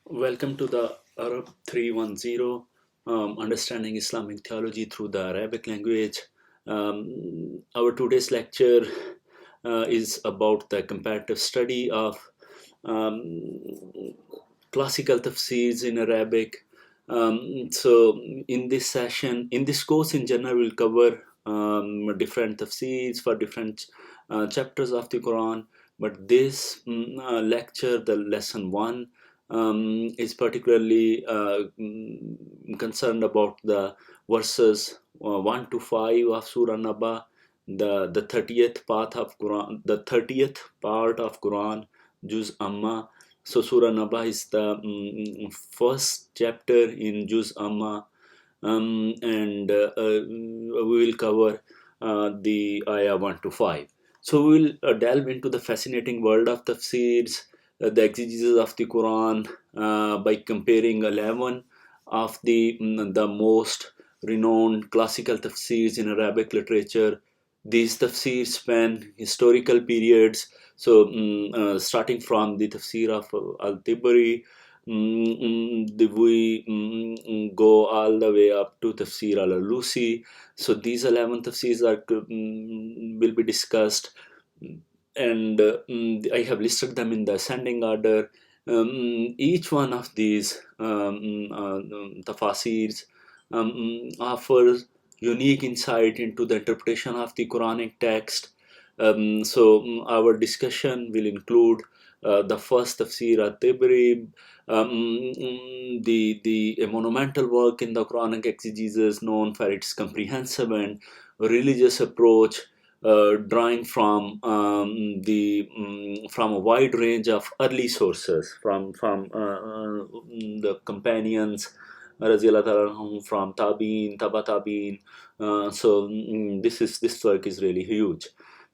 Welcome to the Arab 310, Understanding Islamic Theology through the Arabic Language. Our today's lecture is about the comparative study of um, classical tafsīrs in Arabic. So in this session, in this course in general, we'll cover different tafsīrs for different chapters of the Quran. But this lecture, the lesson 1, is particularly concerned about the verses 1 to 5 of Surah Naba, the 30th part of Quran, Juz Amma. So Surah Naba is the first chapter in Juz Amma, and we will cover the Ayah 1 to 5. So we will delve into the fascinating world of tafsīrs, the exegesis of the Quran, by comparing 11 of the most renowned classical tafsīrs in Arabic literature. These tafsīrs span historical periods, so starting from the tafsir of al-Ṭabarī, we go all the way up to Tafsir al-Alusi. So these 11 tafsirs will be discussed, and I have listed them in the ascending order. Each one of these tafsirs offers unique insight into the interpretation of the Quranic text. So our discussion will include the first tafsir al-Ṭabarī, a monumental work in the Quranic exegesis known for its comprehensive and religious approach, drawing from from a wide range of early sources, from the companions, from Tabi'in, Taba Tabi'in. So this work is really huge.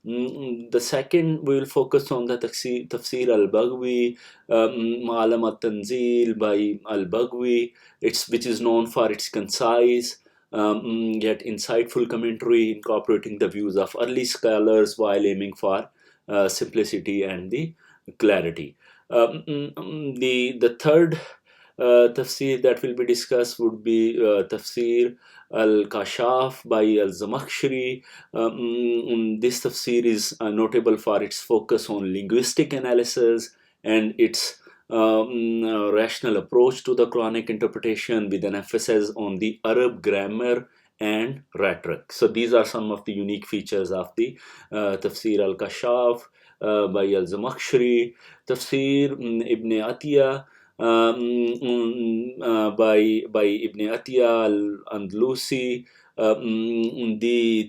The second, we will focus on the Tafsīr al-Baghawī, alim al-Tanzīl by al-Baghawī, which is known for its concise yet insightful commentary, incorporating the views of early scholars while aiming for simplicity and the clarity. The third tafsir that will be discussed would be Tafsīr al-Kashaf by al-Zamakhshari. This tafsir is notable for its focus on linguistic analysis and its rational approach to the Quranic interpretation, with an emphasis on the Arab grammar and rhetoric. So these are some of the unique features of the Tafsir al-Kashaf by al-Zamakhshari. Tafsir Ibn Atiyah by Ibn Atiyah al-Andalusi.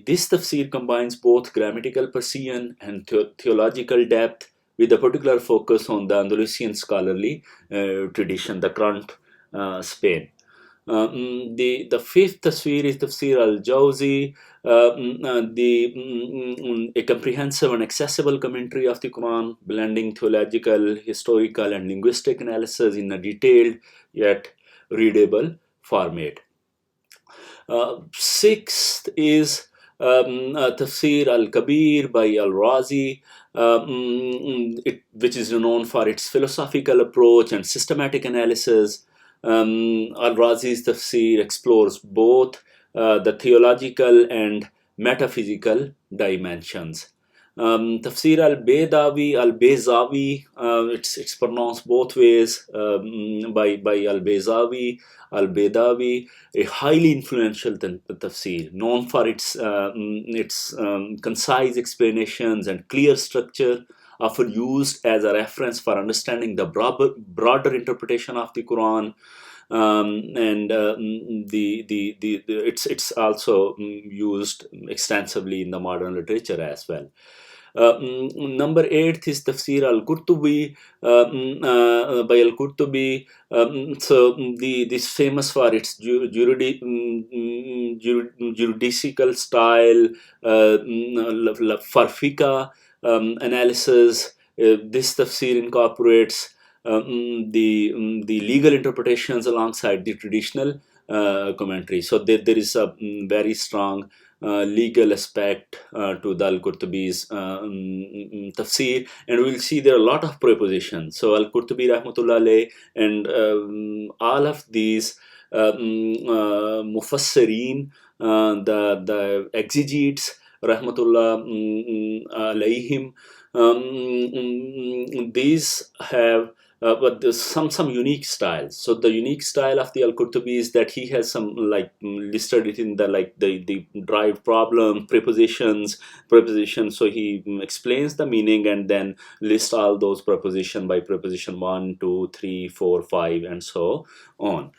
This tafsir combines both grammatical precision and theological depth, with a particular focus on the Andalusian scholarly tradition, the current Spain. The fifth tafsir is Tafsir al-Jawzi, a comprehensive and accessible commentary of the Quran, blending theological, historical, and linguistic analysis in a detailed yet readable format. Sixth is Tafsir al-Kabir by al-Razi, which is known for its philosophical approach and systematic analysis. Al-Razi's tafsir explores both the theological and metaphysical dimensions. Tafsir al-Bayzawi, it's pronounced both ways, by al-Baydawi, a highly influential tafsir, known for its concise explanations and clear structure, often used as a reference for understanding the broader interpretation of the Quran. It's also used extensively in the modern literature as well. Number 8 is Tafsir al-Qurtubi by al-Qurtubi. So this famous for its juridical style, for fiqh analysis. This tafsir incorporates the legal interpretations alongside the traditional commentary. So there is a very strong legal aspect to the Al-Qurtubi's tafsir, and we'll see there are a lot of prepositions. So Al-Qurtubi rahmatullah alayh and all of these mufassirin, the exegetes rahmatullah alayhim, these have but there's some unique styles. So the unique style of the Al-Qurtubi is that he has some like listed it in the the drive problem, prepositions. So he explains the meaning and then lists all those preposition by preposition 1, 2, 3, 4, 5 and so on.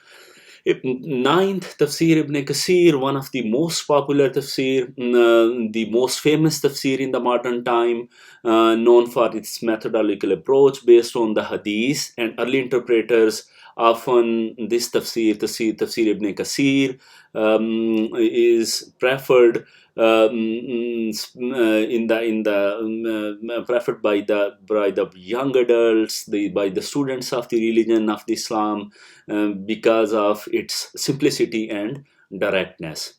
Ninth, Tafsir ibn Kathir, one of the most popular tafsir, the most famous tafsir in the modern time, known for its methodological approach based on the hadith, and early interpreters often this tafsir ibn Kathir is preferred preferred by the young adults, by the students of the religion of the Islam, because of its simplicity and directness.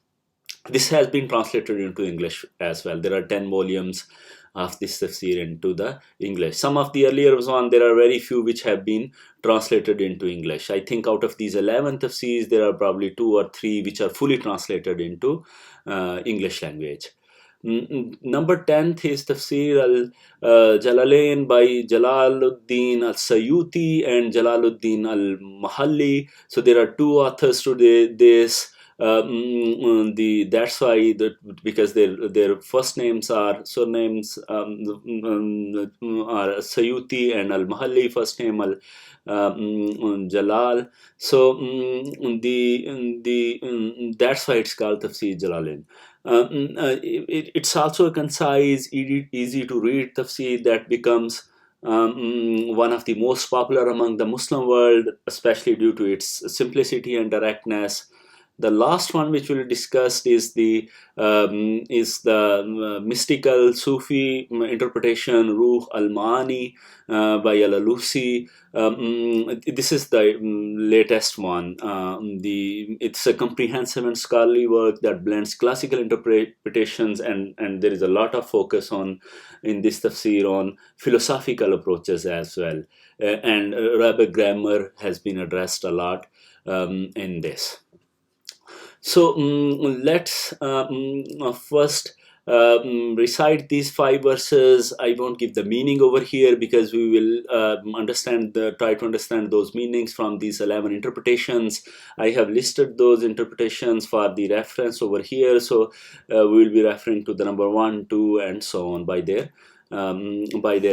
This has been translated into English as well. There are 10 volumes of this tafsir into the English. Some of the earlier ones, there are very few which have been translated into English. I think out of these 11 tafsirs, there are probably 2 or 3 which are fully translated into English language. Number 10th is Tafsir al-Jalalain by Jalaluddin al-Sayuti and Jalaluddin al-Mahalli. So there are 2 authors to this. That's why because their first names are surnames are Sayuti and al-Mahalli, first name Jalal. So that's why it's called Tafsir Jalalain. It's also a concise, easy to read tafsir that becomes one of the most popular among the Muslim world, especially due to its simplicity and directness. The last one which we'll discuss is the mystical Sufi interpretation Ruh al-Ma'ani by al-Alusi. This is the latest one. It's a comprehensive and scholarly work that blends classical interpretations and there is a lot of focus in this tafsir on philosophical approaches as well. And Arabic grammar has been addressed a lot in this. So let's first recite these 5 verses. I won't give the meaning over here because we will try to understand those meanings from these 11 interpretations. I have listed those interpretations for the reference over here. So we will be referring to the number 1, 2, and so on by their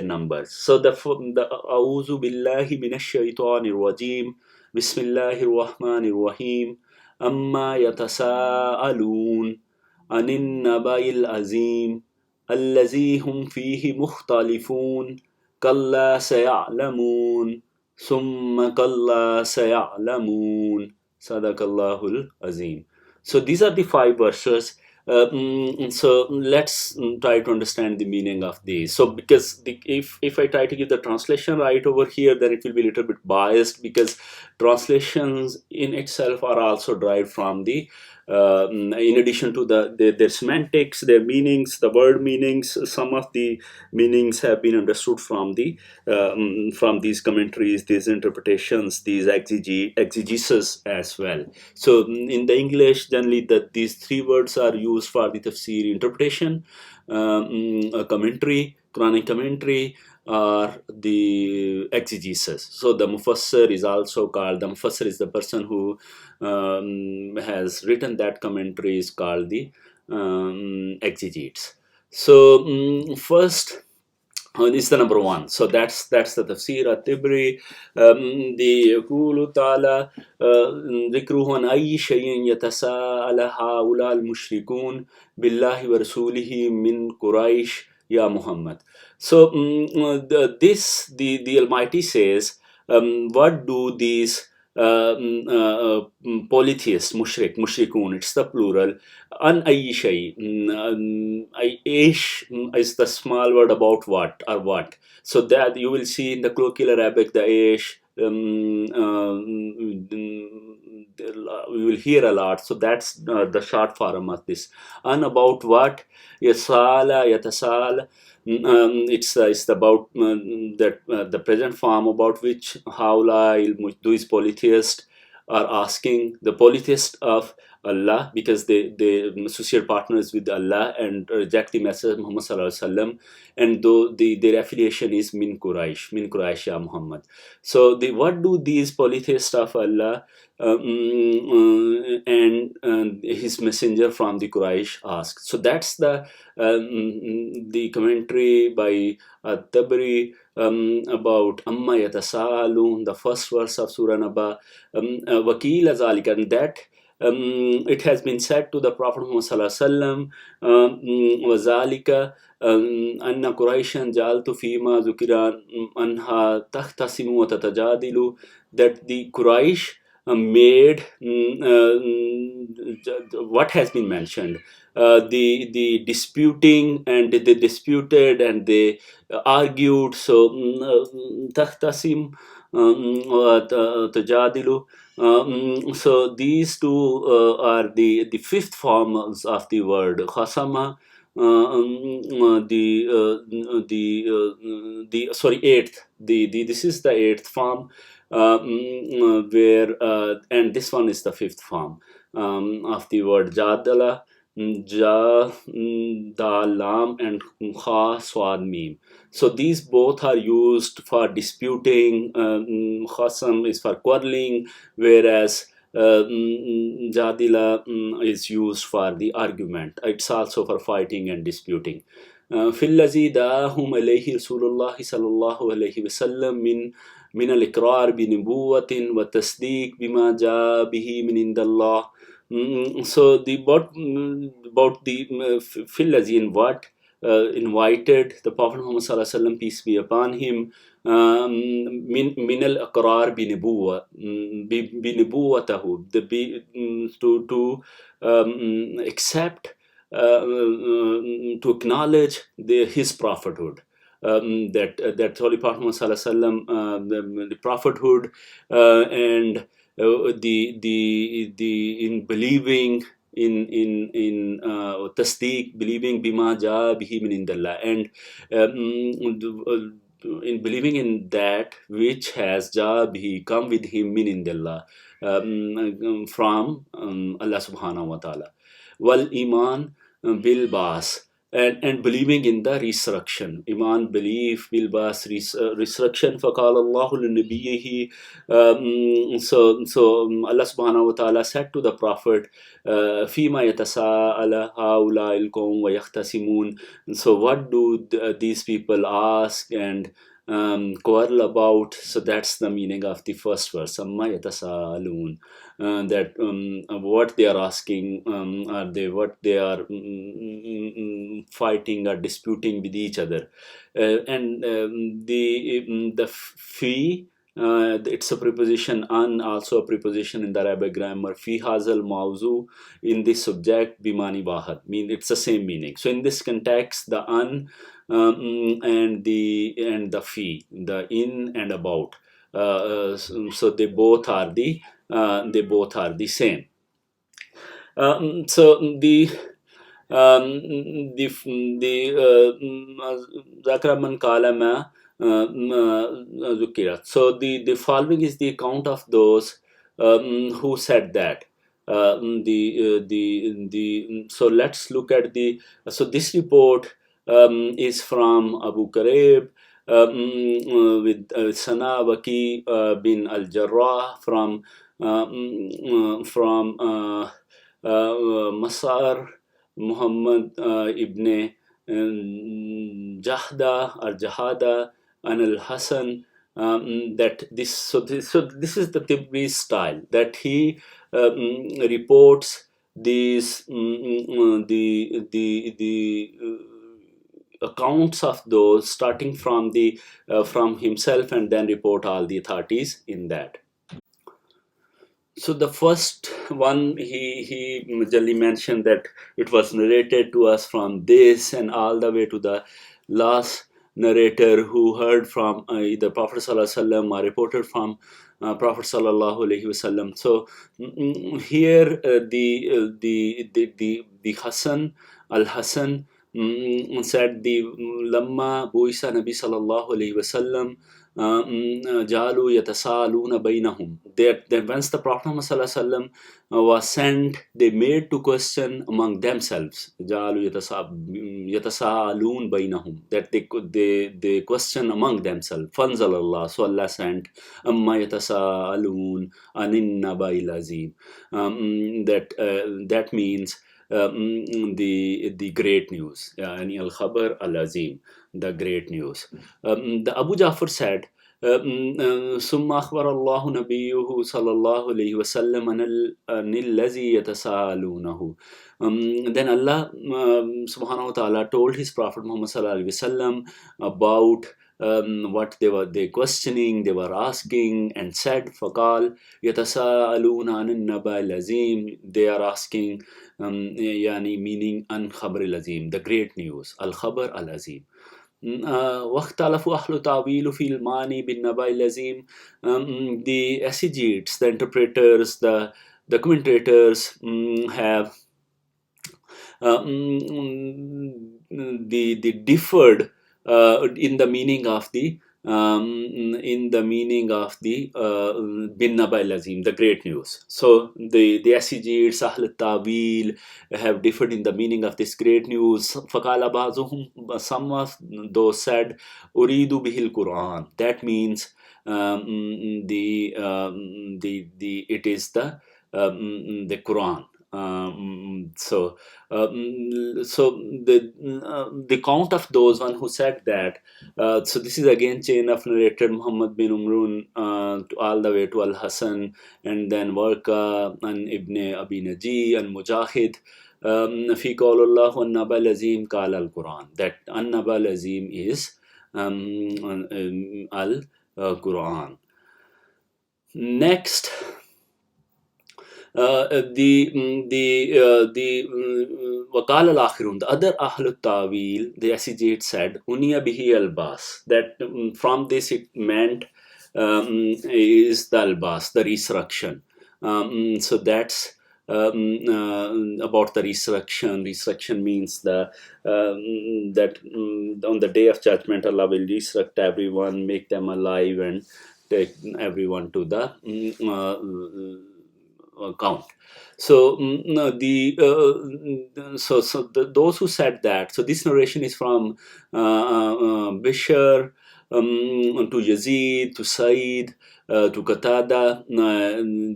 numbers. So the A'udhu billahi minash shaitanir rajim. Bismillahir rahmanir rahim. أما يتساءلون عن النبأ العظيم الذي هم فيه مختلفون كلا سيعلمون ثم كلا سيعلمون صدق الله العظيم. So these are the 5 verses. So let's try to understand the meaning of these. So because if I try to give the translation right over here, then it will be a little bit biased because translations in itself are also derived from the in addition to their semantics, their meanings, the word meanings. Some of the meanings have been understood from these commentaries, these interpretations, these exegesis as well. So in the English, generally these 3 words are used for the tafsir interpretation, a commentary, Quranic commentary, or the exegesis. So the mufassir is also called, the mufassir is the person who has written that commentary, is called the exegetes. So first is the number 1. So that's the Tafsir al-Ṭabarī. The Yaqulu Ta'ala ذكره عن أي شيء يتساءل هؤلاء المشركون بالله ورسوله من قريش Ya Muhammad. So the Almighty says, what do these polytheists, mushrikun, it's the plural, an ayyi shay, aish is the small word about what or what. So that you will see in the colloquial Arabic, the aish, we will hear a lot. So that's the short form of this. And about what? Yasala, yatasal. It's about that the present form about which Haula these polytheists are asking, the polytheists of Allah, because they associate partners with Allah and reject the message of Muhammad sallallahu alaihi wasallam, and though their affiliation is min Quraysh ya Muhammad. So what do these polytheists of Allah and his messenger from the Quraysh ask? So that's the commentary by al-Ṭabarī about amma yatasaalun, the first verse of Surah Naba. Wakila zalika, and that it has been said to the Prophet Muhammad sallallahu alaihi wasallam, wazalika anna Quraishan jaltu fima zukira anha tahtasimu wa tatajadilu, that the Quraysh made what has been mentioned, the disputing, and they disputed and they argued. So tahtasim tajadilu. So these two are the fifth forms of the word khasama. Eighth. This is the eighth form, where and this one is the fifth form of the word jadala, ja, dal, lam, and kha, swad, mim. So these both are used for disputing. Khasam is for quarreling, whereas jadila is used for the argument. It's also for fighting and disputing. فِالَّذِي دَاهُمْ عَلَيْهِ رَسُولُ اللَّهِ صَلَّى اللَّهُ عَلَيْهِ وَسَلَّمَ من الإقرار بنبوة والتصديق بما جاء به من عند الله. So about the Philazin, what invited the Prophet Muhammad sallallahu alaihi wasallam, peace be upon him, min al-aqrar binubuwatahu, to accept, to acknowledge his prophethood. That Holy Prophet Muhammad sallallahu alaihi wasallam, the prophethood, and in believing in tasdeeq, believing bima ja bihi min indallah, and in believing in that which has ja bihi, come with him, min indallah, from Allah subhanahu wa ta'ala. Wal iman bil bas, and believing in the resurrection. Iman, belief, bil bas, resurrection. فَقَالَ اللَّهُ لِنَبِيِّهِ. So Allah subhanahu wa ta'ala said to the Prophet, فِيمَا يَتَسَاءَلَ هَؤُلَاءِ الْقَوْمُ وَيَخْتَصِمُونَ. So what do these people ask and quarrel about? So that's the meaning of the first verse, amma yatasaalun, that what they are asking, what they are fighting or disputing with each other. And the fi, it's a preposition an, also a preposition in the Arabic grammar. Fi hazal mawzu, in the subject, bimani wahad, mean it's the same meaning. So in this context, the an and the fi, the in and about, so they both are the same. So Zakraman Kalama Zukirat. So the following is the account of those who said that. So let's look at so this report is from Abu Karib, with Sana Waki bin al-Jarrah, from Masar Muhammad ibn Jahda or Jahada and al-Hasan, that this is the Ṭabarī style, that he reports these accounts of those, starting from himself, and then report all the authorities in that. So the first one, he majorly mentioned that it was narrated to us from this and all the way to the last narrator who heard from either Prophet sallallahu alaihi wasallam or reported from Prophet sallallahu alaihi wasallam. So here the Hasan al-Hasan said the lamma buisa Nabi sallallahu alaihi wasallam jalu yatasaaluna bainahum, that once the Prophet Muhammad sallallahu alaihi wasallam was sent, they made to question among themselves. Jalu yatasaalun bainahum, that they question among themselves. Fanzalallah, so Allah sent amma yatasaalun anin Naba'il azim. That means the great news, yani al-Khabar al-Azim, the great news. The Abu Ja'far said, ثم أخبر الله نبيه صلى الله عليه وسلم عن الذي يتساءلونه. Then Allah subhanahu wa ta'ala told his Prophet Muhammad sallallahu alaihi wasallam about what they questioning, they were asking, and said, فقال يتساءلون عن النبأ العظيم, they are asking, yani meaning an khabar al-azim, the great news, al-khabar al-azim. واختلفوا أهل التأويل في المعني بالنبأ العظيم. The exegetes, the interpreters, the commentators have the differed in the meaning of the bin Naba al-Azim, the great news. So the exegetes, Ahl al-Ta'wil, have differed in the meaning of this great news. فَقَالَ بَعْضُهُمْ, some of those said, أُرِيدُ بِهِ الْقُرْآن, that means it is the Qur'an. So the count of those one who said that, so this is again chain of narrated Muhammad bin Umrun all the way to Al-Hasan, and then Warqa and Ibn Abi Naji and Mujahid. fi qawlullah wa Naba al-Azim qala al-Qur'an, that an-Naba al-Azim is al-Qur'an. Next, وقال الآخرون, the other Ahl al-Ta'wil, the exegetes said, Uniya bihi al-Bas, that from this it meant is the al-Bas, the resurrection. So that's about the resurrection. Resurrection means that on the day of judgment Allah will resurrect everyone, make them alive, and take everyone to the count. So those who said that, so this narration is from Bishr to Yazid to Sa'id to Qatada,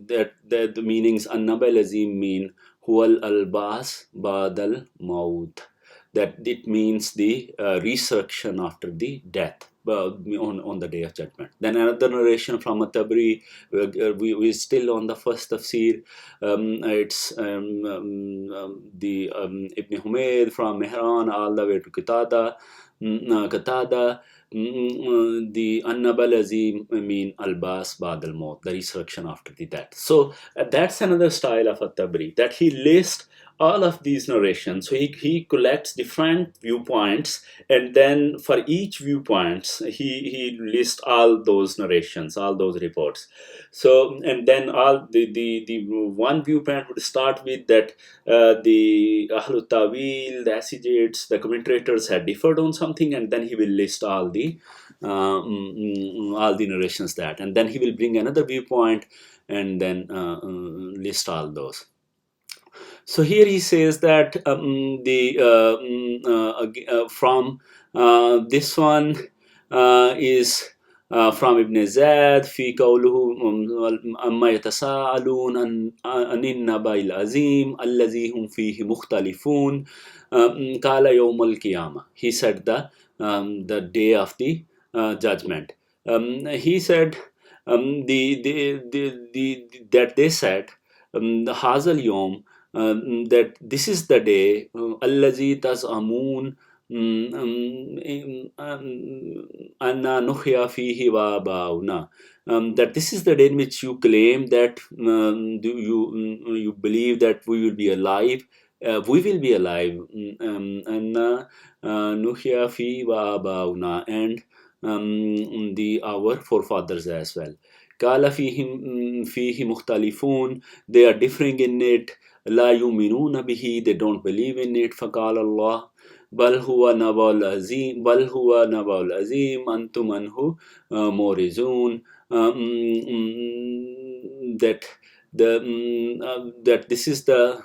that the meanings an-Naba al-Azim mean huwa al-Bas ba'd al-Maut, that it means the resurrection after the death, on the day of judgment. Then another narration from al-Ṭabarī, we still on the first tafsir. It's the Ibn Humayd from Mehran all the way to Qatada. The an-Naba al-Azim mean al-Bas ba'd al-Maut, the resurrection after the death. So that's another style of al-Ṭabarī, that he lists all of these narrations. So he collects different viewpoints, and then for each viewpoints he lists all those narrations, all those reports. So, and then all the one viewpoint would start with that the Ahl al-Ta'wil, the exegetes, the commentators had differed on something, and then he will list all the narrations that, and then he will bring another viewpoint and then list all those. So here he says that from this one is from Ibn Zayd fi qawluhu amma yatasa'alun anin Naba'il azim allazi hum fihi mukhtalifun qala yawm al-qiyamah. He said the day of the judgment. He said that they said hazal yawm, that this is the day allazi taz'amun anna nuhya fihi wa ba'una, that this is the day in which you claim that you believe that we will be alive we will be alive, and Nuhya fi wa abauna, and our forefathers as well. Kala fihi mukhtalifun, they are differing in it. La yuminuna bihi, they don't believe in it. Faqala Allah, bal huwa naba'ul azim, antum anhu morizun. That that this is the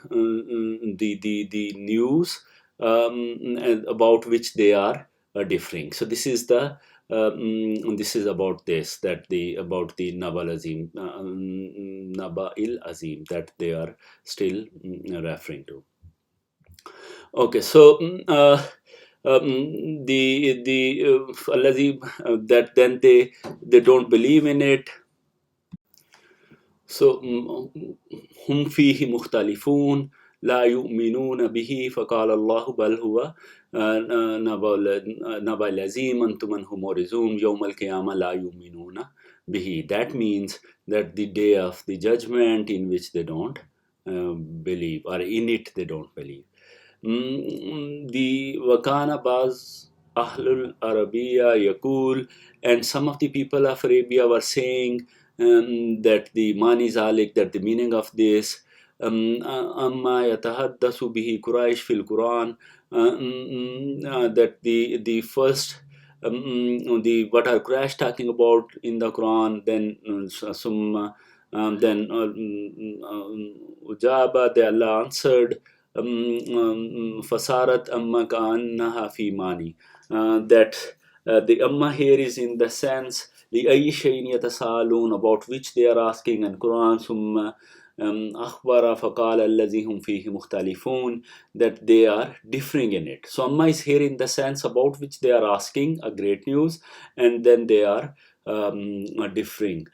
news about which they are differing. So this is the this is about this, that about the Naba Azim, Naba Azim, that they are still referring to. Okay, so that then they don't believe in it. So هم فيه مختلفون لا يؤمنون به فقال الله بل هو نبأ العظيم أنتم عنه معرضون يوم القيامة لا يؤمنون به. That means that the day of the judgment, in which they don't believe, or in it they don't believe. The wakana baz ahlul Arabiya yakul, and some of the people of Arabia were saying that the mani zalik, that the meaning of this, amma yatahaddasu bihi Quraysh fil Qur'an, that the first the what are Quraysh talking about in the Quran, then summa then ujaba, the Allah answered, fasarat amma ka'annaha fi mani, that the amma here is in the sense the أي شيء يتساءلون, about which they are asking, and Quran ثم أخبر فقال الذي هم فيه مختلفون, that they are differing in it. So amma is here in the sense about which they are asking, a great news, and then they are differing.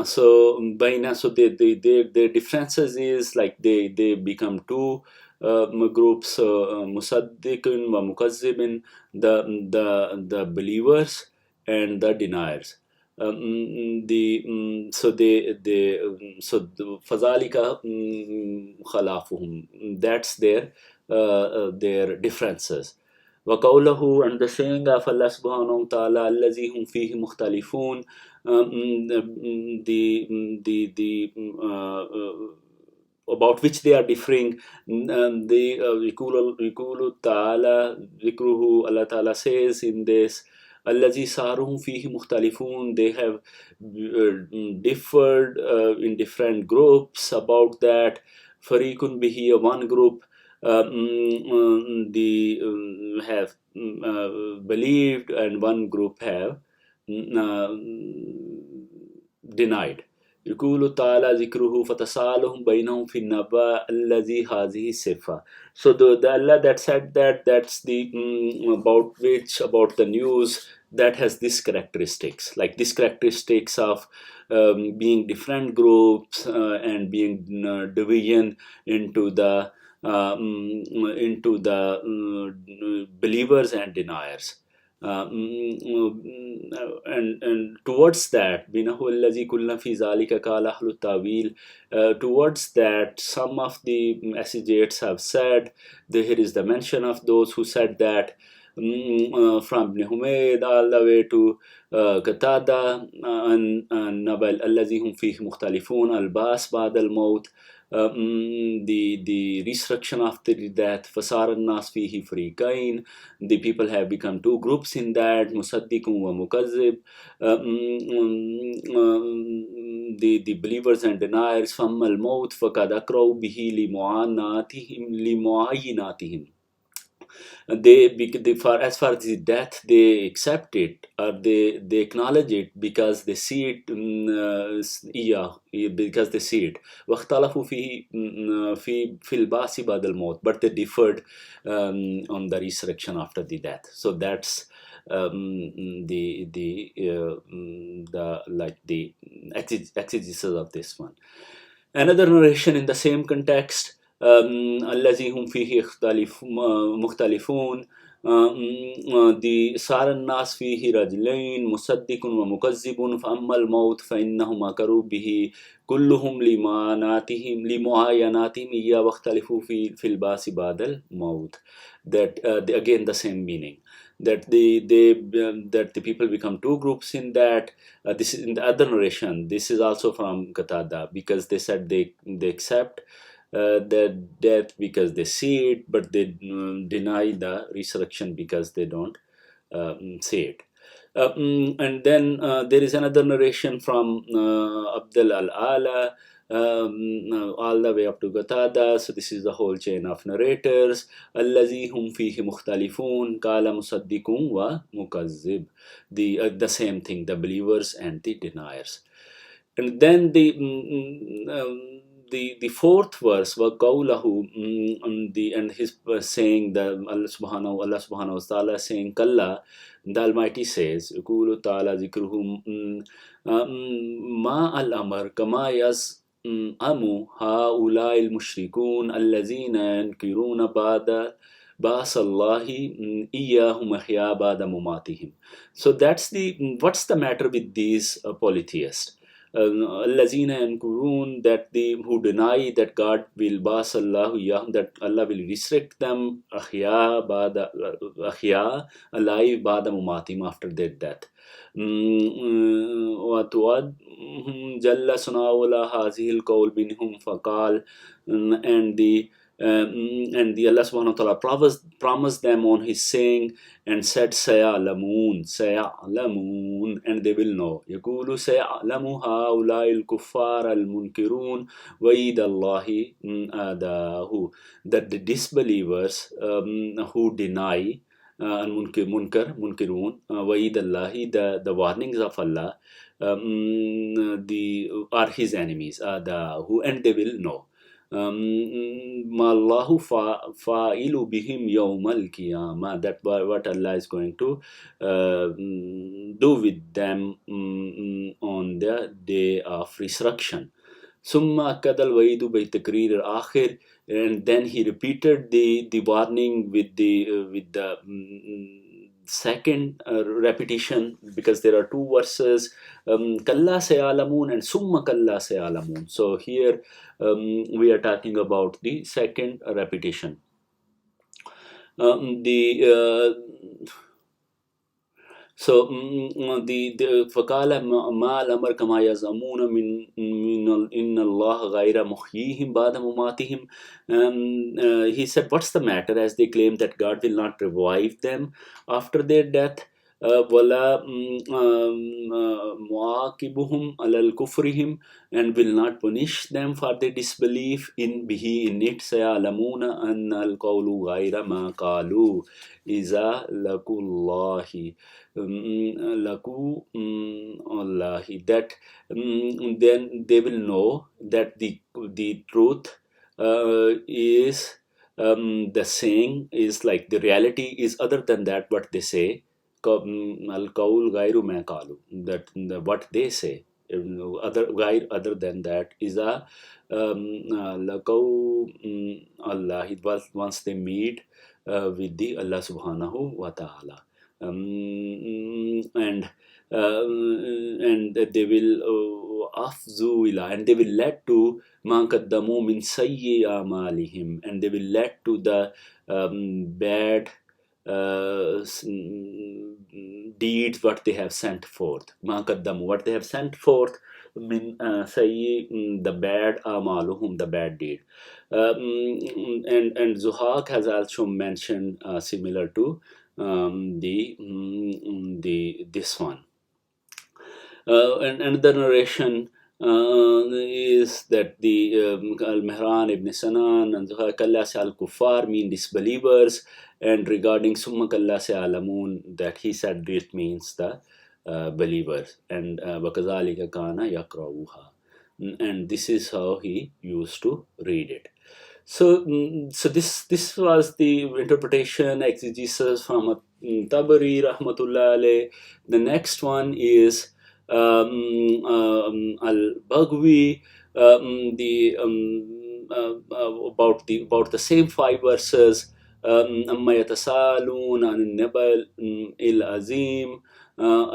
So their differences is like they become two groups, musaddiqun wa mukazzibin, the believers and the deniers. So fazalika khalafuhum, that's their differences. وقوله, and the saying of Allah subhanahu wa ta'ala, الذي هم فيه مختلفون, about which they are differing. The يقول ta'ala ذكره, Allah ta'ala says in this, الذي صارهم فيه مختلفون, they have differed in different groups about that. فريق به, one group have believed, and one group have denied. يقول تعالى ذكره فتسالهم بينهم في النبأ الذي هذه الصفة. So the Allah that said that, that's the about the news that has these characteristics, like these characteristics of being different groups and being division into the believers and deniers. And towards that, towards that, some of the exegetes have said, here is the mention of those who said that, from Ibn Humayd all the way to Qatada, and Nabal allazi hum fihi mukhtalifun, al-Bas ba'd al-Maut, the resurrection after death, fasar an-nas fihi fariqain, the people have become two groups in that, musaddiqun wa mukazzib, the believers and deniers, famma al-maut faqad akraw bihi li mu'ayyinatihim. As far as the death, they accept it, or they acknowledge it because they see it. Because they see it. واختلفوا في البعث بعد الموت, but they differed on the resurrection after the death. So that's the exegesis of this one. Another narration in the same context, الذي هم فيه مختلفون, the Saran Nas fihi rajlain musaddikun wa mukazzibun fa ammal maut fa innahum akaru bihi kulluhum limuayanatihim iya wakhtalifu fil basi badal maut. That again the same meaning, that that the people become two groups in that. This is in the other narration. This is also from Qatada, because they said they accept the death because they see it, but they deny the resurrection because they don't see it. And then there is another narration from Abdul al-Ala, all the way up to Qatada. So this is the whole chain of narrators. Allazi hum fihi mukhtalifun qala musaddiqun wa mukazzib. The same thing, the believers and the deniers. And then the fourth verse, wa qawlahu, and his saying, the Allah subhanahu wa ta'ala saying kalla, the Almighty says, Yaqulu ta'ala zikruhum ma al-amr kama yas amu ha'ulai al-mushrikun allazina yankiruna ba'da ba'asallahi iyahum ahya ba'da mumatihim. So that's what's the matter with these polytheists? Allazina yankirun, that who deny that God will ba'asallahu iyahum, that Allah will resurrect them ahya alive ba'da mumatihim, after their death. وَتُوَدْ جَلَّ سُنَاوَلَا هَذِهِ الْقَوْلِ بِنْهُمْ فَقَالْ, and the Allah subhanahu wa ta'ala promised them on his saying and said, سَيَعْلَمُونَ, and they will know. يَقُولُ سَيَعْلَمُ هَؤُلَاءِ الْكُفَّارَ الْمُنْكِرُونَ وَإِذَا اللَّهِ آدَاهُ, that the disbelievers who deny munkirun waidallahi, the warnings of Allah, are his enemies, who, and they will know. Mallahu fa'ilu bihim yawmal qiyamah, that what Allah is going to do with them on the day of resurrection. Summa akadal waidu by takrir al-akhir, and then he repeated the warning with the second repetition, because there are two verses, kalla sayalamun and summa kalla sayalamun. So here we are talking about the second repetition. So the فَقَالَ مَا الْأَمْرُ كَمَا يَزْعُمُونَ إِنَّ اللَّهَ غَيْرَ مُحْيِيهِمْ بَعْدَ مُمَاتِهِمْ. He said, what's the matter, as they claim that God will not revive them after their death? وَلَا مُعَاقِبُهُمْ عَلَى الْكُفْرِهِمْ, and will not punish them for their disbelief in it. سَيَعْلَمُونَ أَنَّ الْقَوْلُ غَيْرَ مَا قَالُوا إِذَا لَقُوا اللَّهِ Allahi, that then they will know that the truth is the saying is like the reality is other than that what they say. Al-qawl ghayru ma qalu, that what they say other than that is a laqaw Allah, it was once they meet with the Allah subhanahu wa ta'ala. And they will afzu ila, and they will lead to ma qaddamu min sayyi amalihim, and they will lead to the bad deeds what they have sent forth. Ma qaddamu, what they have sent forth, min sayyi, the bad, amaluhum, the bad deed. And Zuhaq has also mentioned similar to this one. And another narration is that the Al-Mihran ibn Sanan and Zuhaq kalla se al-kuffar mean disbelievers, and regarding summa kalla se alamun, that he said it means the believers, and وَكَذَلِكَ كَانَ يَقْرَؤُهَا, and this is how he used to read it. So this was the interpretation, exegesis from al-Ṭabarī rahmatullah alayh. The next one is al-Baghawī, about the same 5 verses, أما يتساءلون عن النبأ العظيم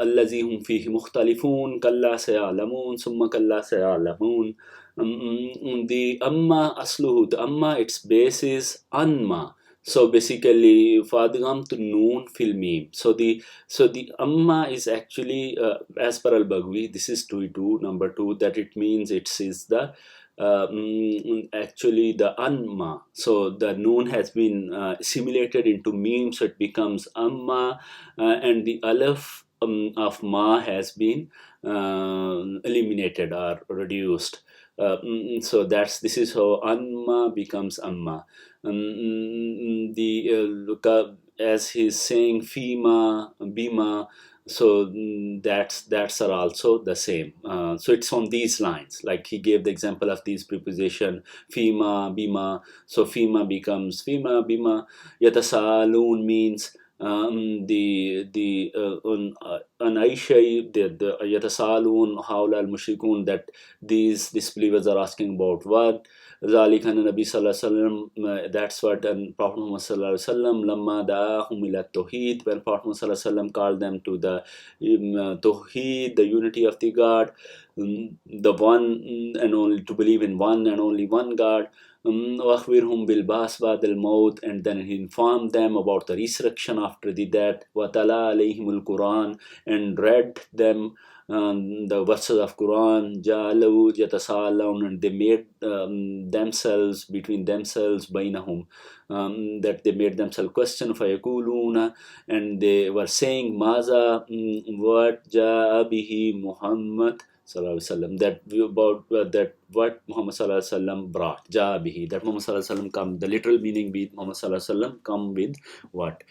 الذي هم فيه مختلفون كلا سيعلمون ثم كلا سيعلمون. The Amma Asluhu, the Amma, its base is Anma. So basically, Fadgam to Noon fil Mim. So the Amma is actually, as per al-Baghawī, this is 2, number 2, that it means it is the actually the Anma. So the Noon has been assimilated into Mim, so it becomes Amma, and the Aleph of Ma has been eliminated or reduced. So this is how Anma becomes Amma. Look up, as he's saying Fima, Bima, so that's are also the same. So it's on these lines, like he gave the example of these preposition Fima, Bima. So Fima becomes Fima, Bima. Yatasaloon means an Aisha, the Yatasaloon Hawla al-Mushrikun, that these disbelievers are asking about what. ذَلِكَ أَنَّ النَّبِيَّ صلى الله عليه وسلم, that's what, and Prophet Muhammad صلى الله عليه وسلم لَمَّا دَعَاهُمْ إِلَى التَّوْحِيدِ, when Prophet Muhammad صلى الله عليه وسلم called them to the Tawheed, the unity of the God, the one and only, to believe in one and only one God. وَأَخْبِرْهُمْ بِالْبَعْثِ بَعْدَ الْمَوْتِ, and then he informed them about the resurrection after the death. وَتَلَا عَلَيْهِمُ الْقُرْآنِ, and read them the verses of Qur'an. جَعَلُوا يَتَسَاءَلُونَ, and they made themselves, between themselves, بَيْنَهُمْ, that they made themselves question. فَيَقُولُونَ, and they were saying, مَاذَا, what جَاءَ بِهِ Muhammad Sallallahu Alaihi Wasallam, that about that what Muhammad Sallallahu Alaihi Wasallam brought, Jabihi, that Muhammad Sallallahu Alaihi Wasallam come, the literal meaning be Muhammad Sallallahu Alaihi Wasallam come with what?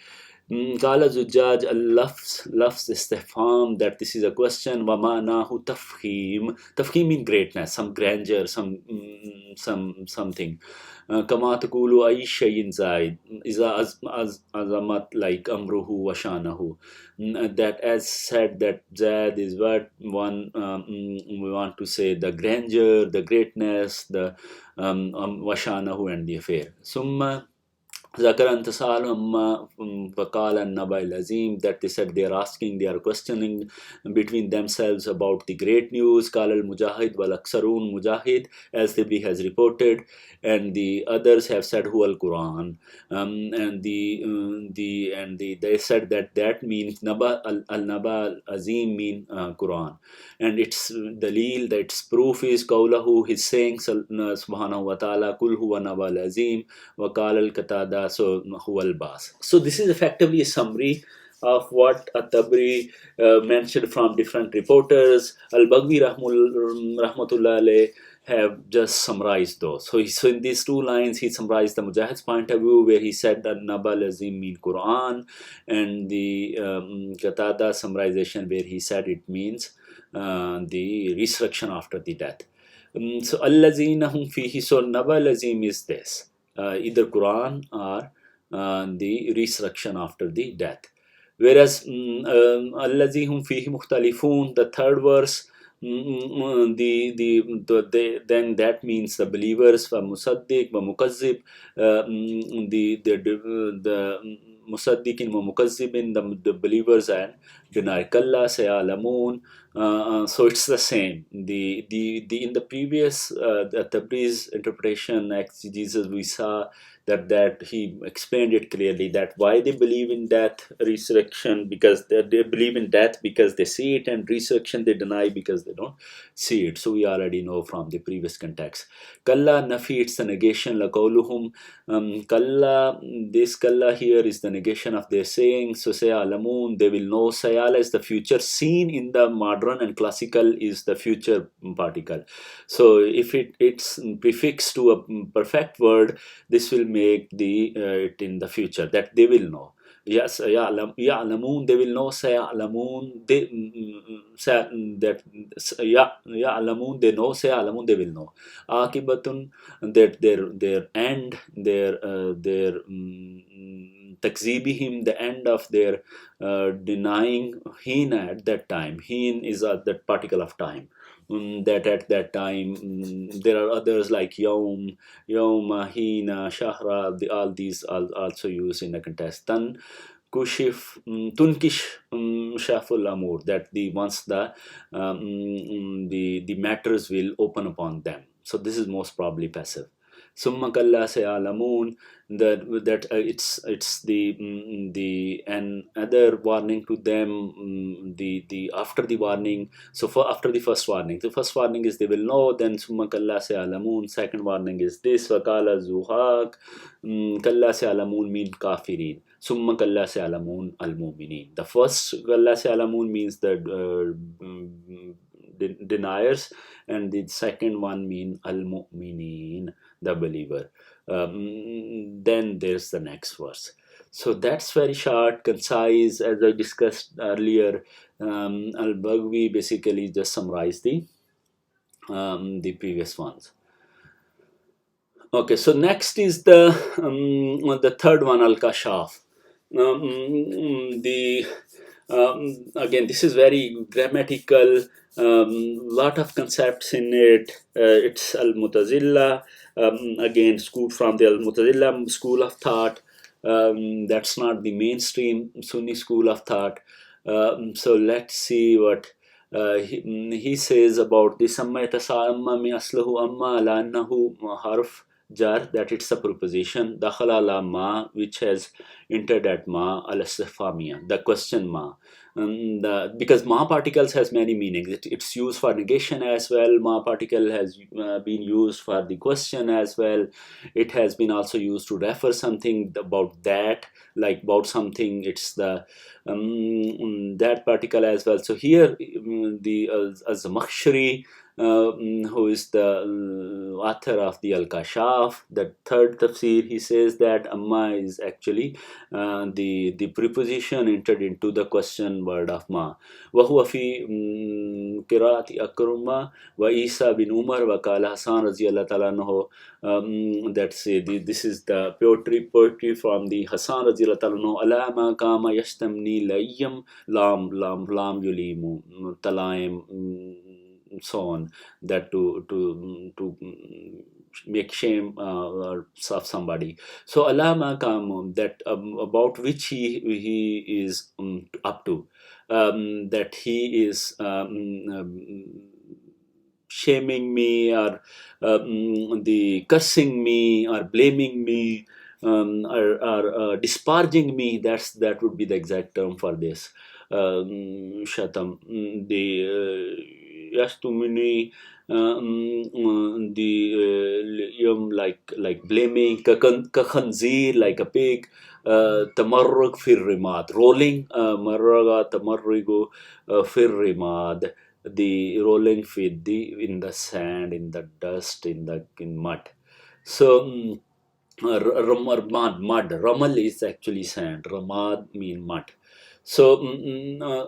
Qala Zujjaj al-lafz istifham, that this is a question. Wa ma'nahu tafkhim. Tafkhim means greatness, some grandeur, something. Kama taqulu ay shay'in zaid iza azamat, like amruhu wa shanahu. That as said, that Zaid is what one, we want to say the grandeur, the greatness, the washanahu, and the affair. Summa ذكر أن تسألهم فقال النبأ العظيم, that they said they are asking, they are questioning between themselves about the great news. قال المجاهد والأكثرون, Mujahid as Tibri has reported, and the others have said who al-Quran, and they said that means Naba al-Naba al-Azim mean Quran, and its dalil, that its proof is qawlahu, his saying subhanahu wa ta'ala, kul huwa Naba al-Azim wa qala al-Qatada, so huwa al-Bas. So this is effectively a summary of what al-Ṭabarī mentioned from different reporters. Al-Baghawī rahmatullah alayh have just summarized those. So in these 2 lines he summarized the Mujahid's point of view, where he said that Naba al-Azim mean Quran, and the Qatada summarization where he said it means the resurrection after the death. So al-lazina hum fihi, so Naba al-Azim is this, either Quran or the resurrection after the death. Whereas allazi hum fihi mukhtalifun, the third verse, then that means the believers, wa musaddiq wa mukazzib, the musaddiqin wa mukazzibin, the believers and deny. Kalla sayalamun. So it's the same. In the previous the Ṭabarī's interpretation, exegesis, we saw that he explained it clearly, that why they believe in death, resurrection, because they believe in death because they see it, and resurrection they deny because they don't see it. So we already know from the previous context. Kalla nafi, it's the negation. La qawluhum, kalla, this kalla here is the negation of their saying. So sayalamun, they will know. Sayala is the future, seen in the modern, and classical is the future particle. So if it's prefixed to a perfect word, this will make it in the future, that they will know. Yes, ya'lamun, they will know. Sayalamun, ya'lamun, they know. Sayalamun, they will know. Akibatun, that their end, their takzibihim, the end of their denying, heen, at that time. Heen is at that particle of time. that at that time there are others like Yawm, Hina, Shahra. All these are also used in the context. Kushif, Tunkish Shaful Amur, that once the matters will open upon them. So this is most probably passive. Summa kalla sayalamun, that it's the another warning to them, the after the warning. So after the first warning is they will know. Then summa kalla sayalamun. Second warning is this: wakala zuhaq, kalla sayalamun mean kafirin. Summa kalla sayalamun al-mu'minin. The first kalla sayalamun means the deniers, and the second one mean al-mu'minin, the believer. Then there's the next verse. So that's very short, concise. As I discussed earlier, al-Baghawī basically just summarized the previous ones. Okay, so next is the third one, al-Kashaf. Again, this is very grammatical, lot of concepts in it. It's al-Mu'tazila, again school from the al-Mu'tazila school of thought. That's not the mainstream Sunni school of thought. So let's see what he says about this. Amma yatasa'amma mi aslahu amma ala annahu harf jar, that it's a preposition. Dakhala la ma, which has entered at ma al-istifhamiyya, the question ma. Because ma particles has many meanings. It's used for negation as well. Ma particle has been used for the question as well. It has been also used to refer something about that, like about something. It's the that particle as well. So here the Az-Zamakhshari, who is the author of the Al-Kashaf, the third tafsir, he says that amma is actually the preposition entered into the question word of ma. وَهُوَ فِي قِرَاءَةِ أَكْرُمَّ وَإِيسَى بِنْ عُمَرْ وَقَالَ حَسَانَ رَضِيَ اللَّهُ تَعَالَى عَنْهُ. That's this is the poetry from the Hasan radiyallahu ta'ala anhu. Ala ma kama yashtamni layyam lam yulimu talaim, so on, that to make shame of somebody. So alama kam, that about which he is up to, that he is shaming me, or the cursing me, or blaming me, or disparaging me. That would be the exact term for this. Shatam, the Yastumini, like blaming, Kakhanzir, like a pig, Tamarrug fir rimad, rolling, Marraga tamarrigu fir rimad, the rolling with in the sand, in the dust, in mud. So mud. Ramal is actually sand. Ramad mean mud. So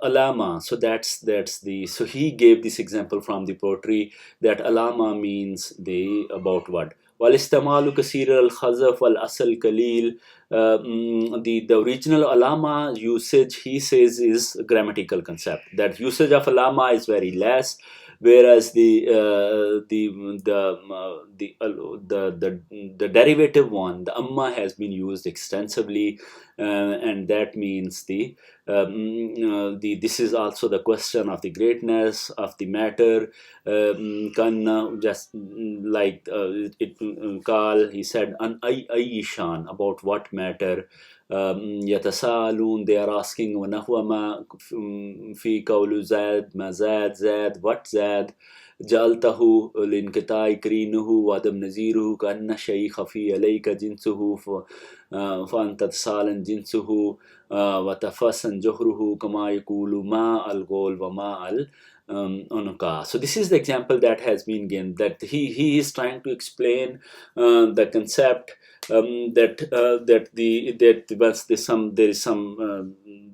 alama. So that's the. So he gave this example from the poetry, that alama means the about what. Wal-istamalu kasir al-khazaf wal-asal kalil. The original alama usage, he says, is a grammatical concept. That usage of alama is very less, whereas the derivative one, the amma, has been used extensively, and that means this is also the question of the greatness of the matter. Kanna, just like Kal, he said, an ayishan, about what matter. Yatasaalun, they are asking, وَنَحْوَ مَا فِي قَوْلُ زَادْ مَا زَادْ what زاد جعلته لانقطاع قرينه وعدم نظيره كأن شيء خفي عليك جنسه فأنت تسال جنسه وتفسن جهره كما يقول ما القول وما الأنقى. So this is the example that has been given, that he is trying to explain the concept, that once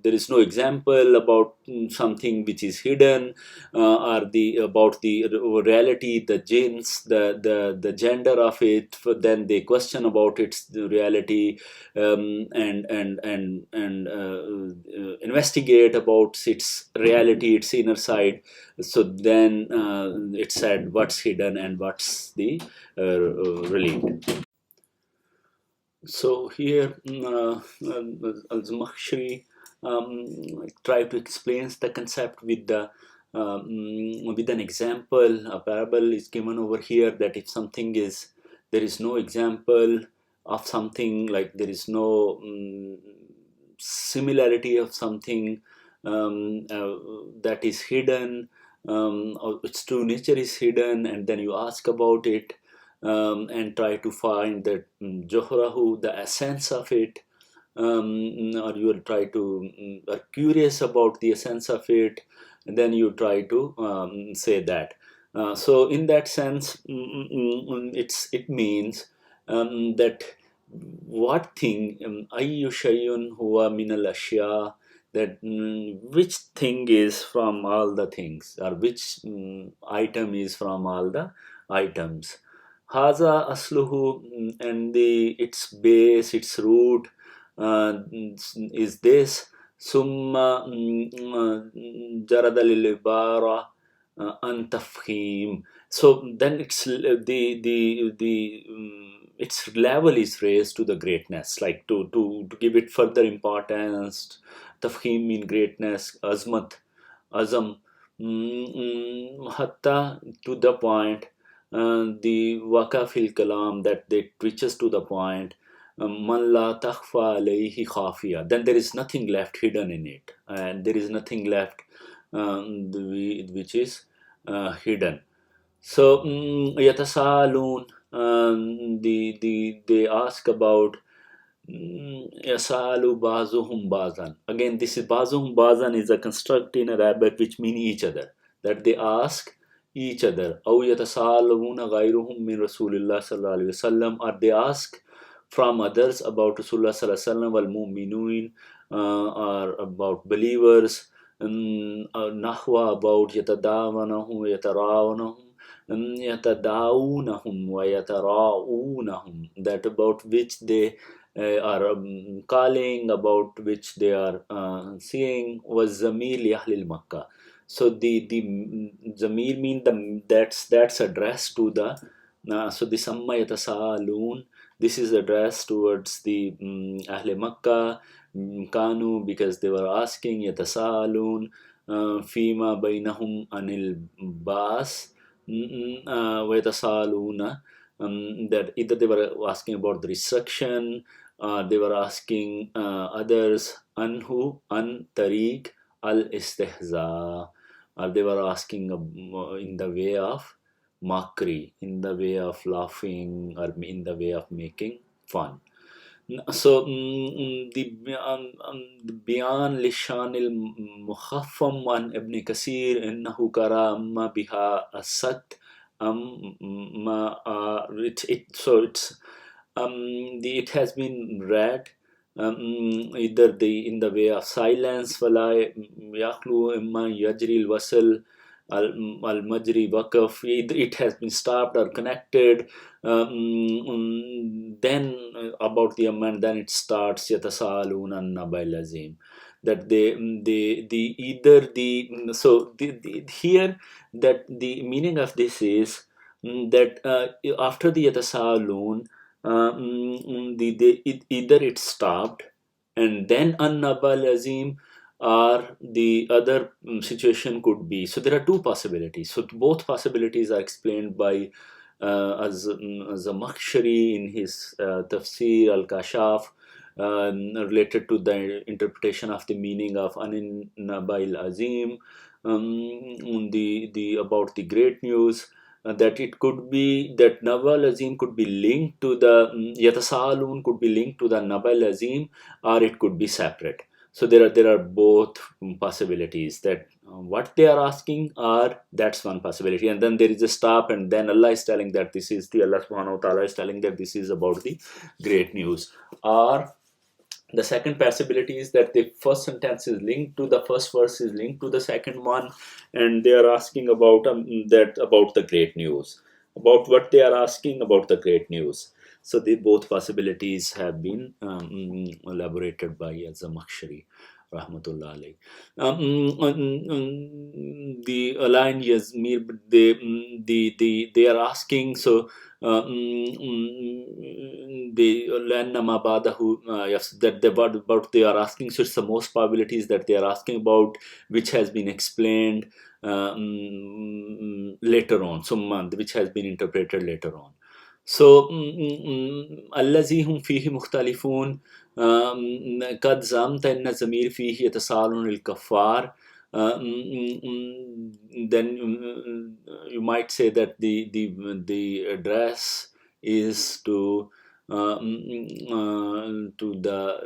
there is no example about something which is hidden, or about the reality, the jins, the gender of it, then they question about its reality, and investigate about its reality, its inner side. So then it said what's hidden and what's the relieved. So here al-Zamakhshari try to explain the concept with an example. A parable is given over here that if something is, there is no example of something, like there is no similarity of something that is hidden, or its true nature is hidden, and then you ask about it and try to find that Johrahu, the essence of it, or you will try to are curious about the essence of it, and then you try to say that. So in that sense, it means that what thing, ayyu shayun huwa min al ashya, that which thing is from all the things, or which item is from all the items. Haza asluhu, and its base, its root is this. Summa jarada lil ibara an tafkhim. So then it's its level is raised to the greatness, like to give it further importance. Tafkhim mean greatness, azmat, azam, hatta, to the point, the wakafil kalam, that they reaches to the point, man la takhfa alayhi khafiya, then there is nothing left hidden in it, and there is nothing left which is hidden. So yatasalun, they ask about yasalu bazuhum bazan. Again, this is bazuhum bazan is a construct in Arabic which mean each other, that they ask each other. Aw yatasaluna ghayruhum min Rasulillah sallallahu alaihi wasallam, or they ask from others about Rasulullah sallallahu alaihi wasallam, wal mu'minun, or about believers, nahwa, about yatadawanahum yatarawanahum, yatadaunahum wa yataraunahum, that about which they are calling, about which they are seeing, was zamir li ahli Makkah. So the zamir mean that's addressed to the so the samma yatasaalun, this is addressed towards the Ahle Makkah, Kanu, because they were asking yatasaalun fima bainahum anil bas, wa yatasaaluna, that either they were asking about the resurrection, they were asking others anhu, an tariq al istihza, or they were asking in the way of mockery, in the way of laughing, or in the way of making fun. So the Bayan Lishan al-Mukhaffam an Ibn Kasir innahu kara amma biha asat it has been read either in the way of silence, wala yaqlu imma yajri al-wasl al-majri waqaf, it has been stopped or connected, then about the amount, then it starts yatasalun an Naba al-azim, that they either the so here that the meaning of this is that after the yatasalun, either it stopped and then an Naba al-azim, or the other situation could be. So there are two possibilities. So both possibilities are explained by Zamakhshari in his Tafsīr al-Kashaf, related to the interpretation of the meaning of Anin Naba al-Azim, the about the great news, that it could be that Naba al-Azim could be linked to the Yatasalun could be linked to the Naba al-Azim, or it could be separate. So there are both possibilities, that what they are asking, or that's one possibility, and then there is a stop, and then Allah is telling that this is the Allah subhanahu wa ta'ala is telling that this is about the great news. Or the second possibility is that the first sentence is linked to the first verse, is linked to the second one, and they are asking about about the great news, about what they are asking about the great news. So both possibilities have been elaborated by Zamakhshari. rahmatullah alayh. The aligned Yazmir, they are asking, so that they are asking, so it's the most probabilities that they are asking about, which has been explained later on, which has been interpreted later on. So الذي هم فيه مختلفون قد زعمت أن الضمير فيه يتساءلون الكفار. Then you might say that the address is to the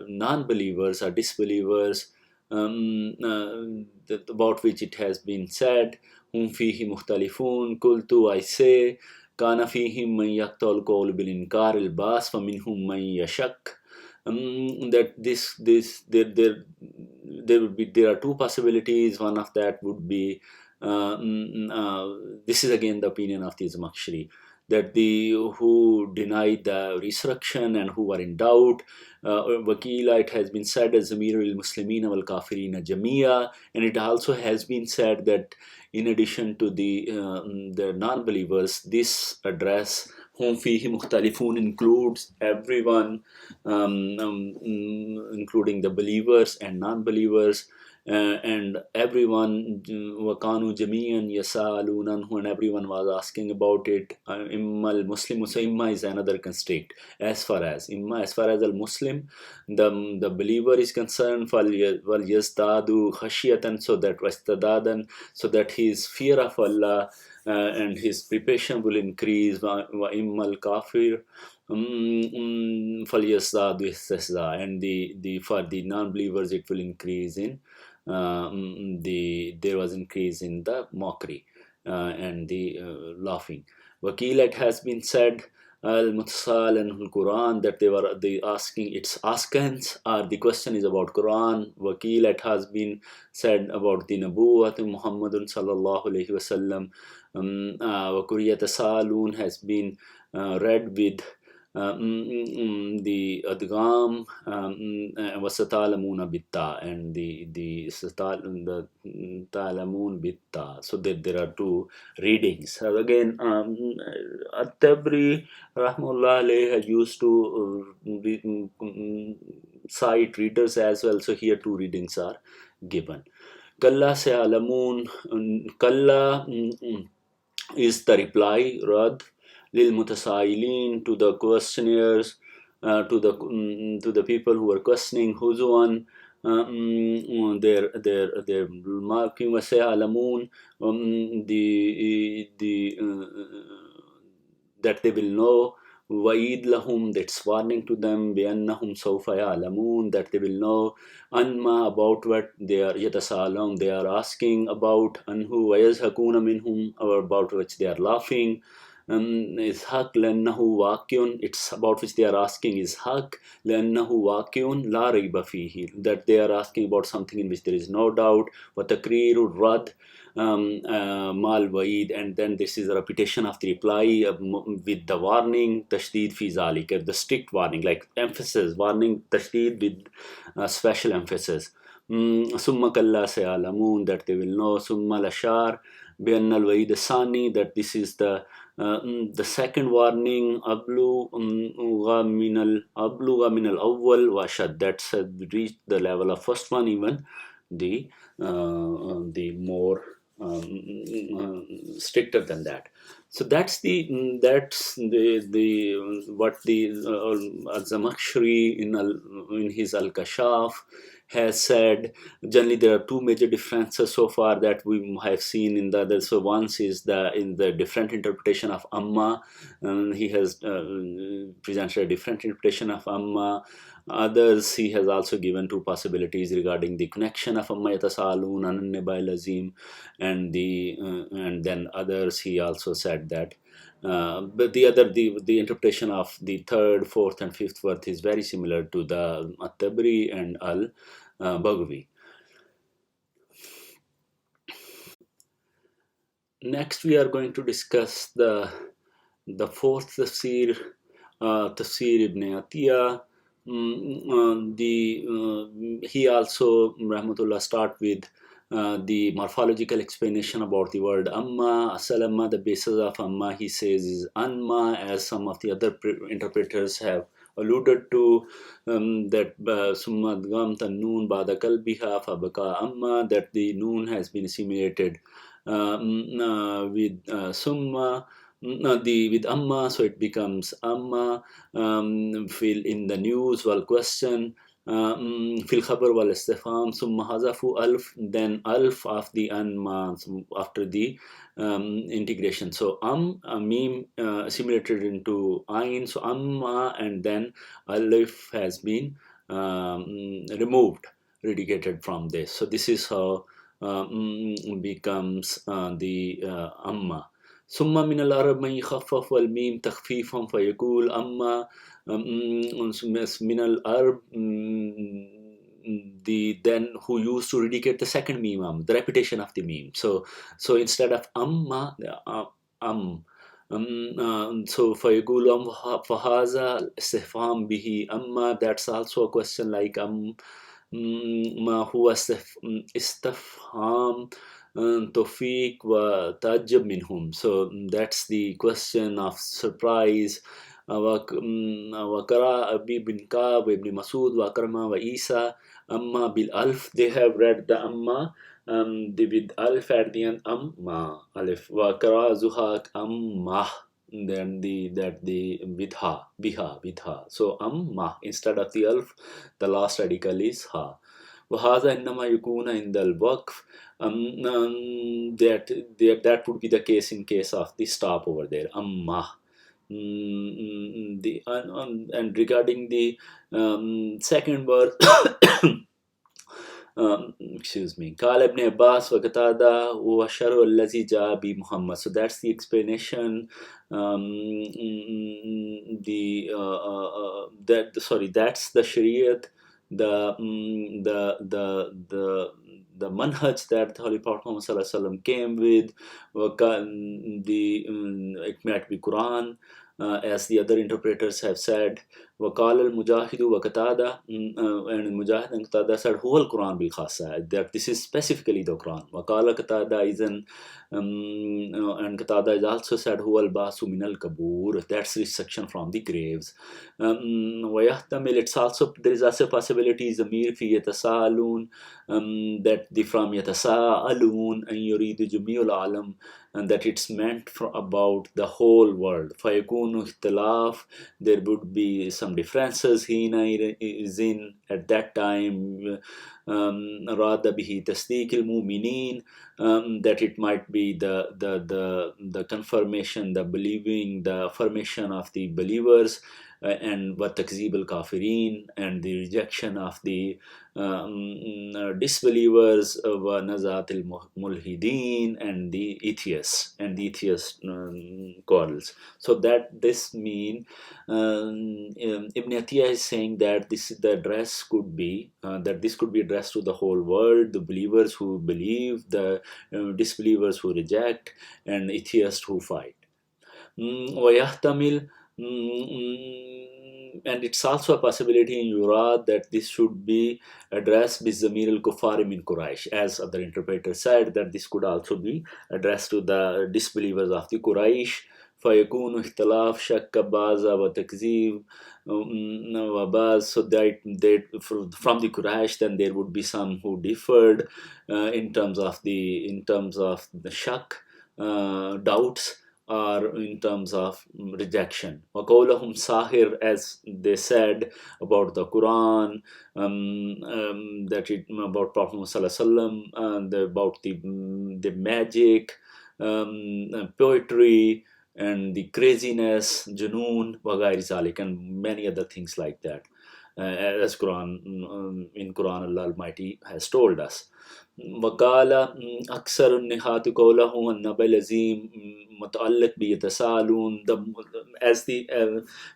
non-believers or disbelievers, about which it has been said, hum fihi mukhtalifun, qultu, I say, kana fihim man yaqtal qawl bil inkar al bas fa minhum man yashak. That there are two possibilities. One of that would be this is again the opinion of the Zamakhshari, that the who denied the resurrection and who are in doubt. Wakila, it has been said as Zamir al-Muslimina wal-Kafirina Jamia, and it also has been said that in addition to the non-believers, this address Hum fihi mukhtalifun includes everyone, including the believers and non-believers. And everyone, wakanu jamian yasalunanhu, and everyone was asking about it. Imma al-Muslim, so imma is another constraint. As far as al-Muslim, the believer is concerned, wal yazdadu khashiyatan, so that wastadadan, so that his fear of Allah and his preparation will increase. Wa imma al-kafir falyazdadu istihza, and for the non-believers it will increase in there was increase in the mockery and the laughing. Wakil, it has been said al-Mutasal and al-Quran, that they asking, its askance, or the question is about Quran. Wakil, it has been said about the Nabuwat Muhammadun sallallahu alayhi wasallam. Wakuriyat Salun has been read with the adgam wasatalamuna bitta, and the talamun bitta, so that there are two readings. Again, At-Tabari rahmullah alayhi used to cite readers as well, so here two readings are given. Kalla se alamun, kalla is the reply, Rad lil mutasailin, to the questionnaires, to the people who are questioning, Huzuan, their marking was alamun, that they will know. Wa'id lahum, that's warning to them. Bi'annahum sawfa ya'lamun, that they will know. Anma, about what they are yatasalun, they are asking about. Anhu wa yazhakuna minhum, about which they are laughing. Is haq lannahu waqiun, it's about which they are asking is haq lannahu waqiun la rayba fihi, that they are asking about something in which there is no doubt. Wa takriru rad mal wa'id, and then this is a repetition of the reply with the warning, tashdid fi zalik, the strict warning, like emphasis, warning, tashdid with special emphasis. Summa kalla sayalamun, that they will know. Summa lashar bi anna al-wa'id sani, that this is the second warning. Abluga min al-awwal wa shad, that's reached the level of first one, even the more stricter than that. So that's the what the Zamakhshari in his Al-Kashaf has said. Generally, there are two major differences so far that we have seen in the other. So one is in the different interpretation of Amma. He has presented a different interpretation of Amma. Others, he has also given two possibilities regarding the connection of Amma Yatasalun and Naba al-Azim, and then others, he also said that. But the interpretation of the third, fourth, and fifth verse is very similar to the At-Tabari and al-Baghawī. Next, we are going to discuss the fourth tafsir, Tafsīr ibn Atiyah, he also rahmatullah start with the morphological explanation about the word amma. Asalama, the basis of amma, he says, is anma, as some of the other interpreters have alluded to, that summa dgam noon ba'da kalbiha fabaka amma, that the noon has been assimilated with summa, with amma, so it becomes amma. Fill in the news wal question, fil khabar wal istifham, summa hazafu alf, then alf of the anma after the integration. So meme assimilated into ain, so amma, and then alif has been removed, redicated from this. So this is how becomes the amma. ثم من العرب من يخفف والميم تخفيفا فيقول أما من العرب the then who used to redicate the second meme, the repetition of the meme. So instead of amma, so فيقول فهذا استفهام به أما, that's also a question like ما هو استفهام Tawfiq wa tajab minhum. So that's the question of surprise. Wakara Abi bin Ka'b, Ibn Masud, Wakarma wa Isa, Amma bil Alf. They have read the Amma with Alf at the end, Amma, Alif. Wakara Zuhak, Amma. Then the vidha, biha, vidha. So Amma, instead of the Alf, the last radical is Ha. وهذا إنما يكون عند الوقف. That would be the case in case of the stop over there. Amma. And regarding the second verse, excuse me, قال ابن عباس وقتادة وشر الذي جاء بمحمد. So that's the explanation. That's the shariat, the manhaj that the Holy Prophet Muhammad came with. It might be Qur'an, as the other interpreters have said. وقال المجاهد وقتادة, and Mujahid and Qatada said هو القرآن بالخاصة, that this is specifically the Quran. وقال قتادة إذن, and Qatada is also said هو البعث من القبور, that's resurrection from the graves. ويحتمل, it's also, there is also a possibility ضمير في يتساءلون, that the from يتساءلون أن يريد جميع العالم, and that it's meant for about the whole world. فيكون اختلاف, there would be some differences hina is in at that time. Rada bihi tasdiq al-mu'minin, that it might be the confirmation, the believing, the affirmation of the believers, and wa takzib al-kafirin, and the rejection of the disbelievers, wa nazat al-mulhidin, and the atheists and the atheist quarrels. So that this mean Ibn Atiyah is saying that the address could be that this could be addressed to the whole world, the believers who believe, the disbelievers who reject, and atheists who fight. ويحتمل, and it's also a possibility in Yurad that this should be addressed bi Zamir al-Kuffar min Quraysh, as other interpreters said, that this could also be addressed to the disbelievers of the Quraysh. فيكون اختلاف شك باز وتكذيب وباز, so that from the Quraysh, then there would be some who differed in terms of the shak, doubts, or in terms of rejection. وَقَوْلَهُمْ sahir, as they said about the Quran, that it about Prophet Muhammad, and about the magic, poetry, and the craziness, junoon, وغير ذلك, and many other things like that, as Quran, in Quran Allah Almighty has told us. وقال أكثر النحات قوله النبأ العظيم متعلق بيتساءلون, as the